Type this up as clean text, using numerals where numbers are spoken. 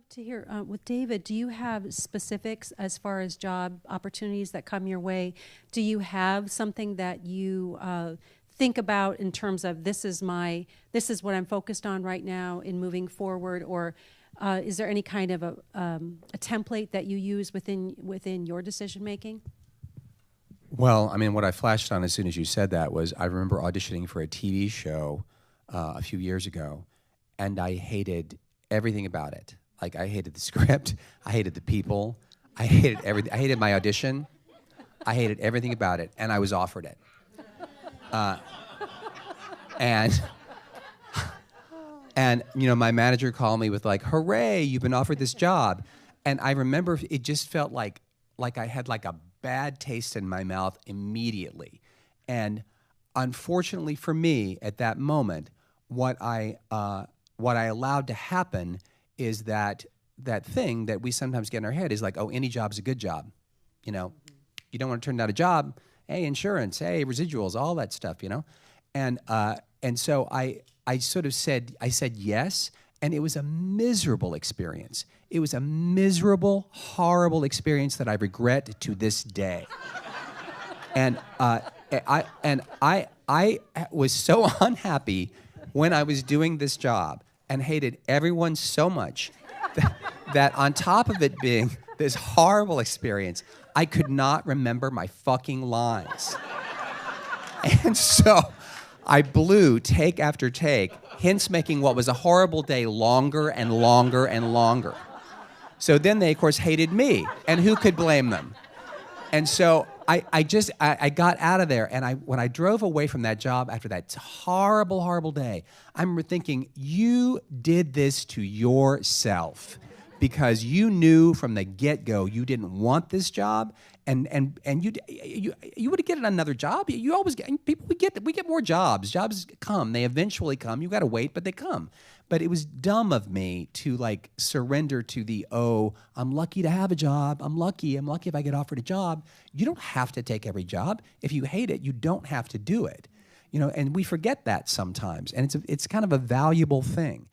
love to hear, with David, do you have specifics as far as job opportunities that come your way? Do you have something that you think about in terms of this is what I'm focused on right now in moving forward, or is there any kind of a template that you use within your decision making? Well, I mean, what I flashed on as soon as you said that was I remember auditioning for a TV show a few years ago, and I hated everything about it. Like, I hated the script, I hated the people, I hated everything. I hated my audition, I hated everything about it, and I was offered it. And you know, my manager called me with like, "Hooray, you've been offered this job." And I remember it just felt like I had like a bad taste in my mouth immediately. And unfortunately for me, at that moment, what I allowed to happen is that thing that we sometimes get in our head is like, oh, any job's a good job. You know, you don't want to turn down a job. Hey, insurance. Hey, residuals. All that stuff. You know, and so I said yes, and it was a miserable experience. It was a miserable, horrible experience that I regret to this day. And I was so unhappy when I was doing this job and hated everyone so much that on top of it being this horrible experience, I could not remember my fucking lines. And so I blew take after take, hence making what was a horrible day longer and longer and longer. So then they, of course, hated me, and who could blame them? And so I got out of there, and when I drove away from that job after that horrible, horrible day, I remember thinking, you did this to yourself because you knew from the get-go you didn't want this job, and you would get another job. You always get we get more jobs. Jobs come, they eventually come. You got to wait, but they come. But it was dumb of me to like surrender to the, oh, I'm lucky to have a job. I'm lucky if I get offered a job. You don't have to take every job. If you hate it, you don't have to do it. You know, and we forget that sometimes, and it's kind of a valuable thing.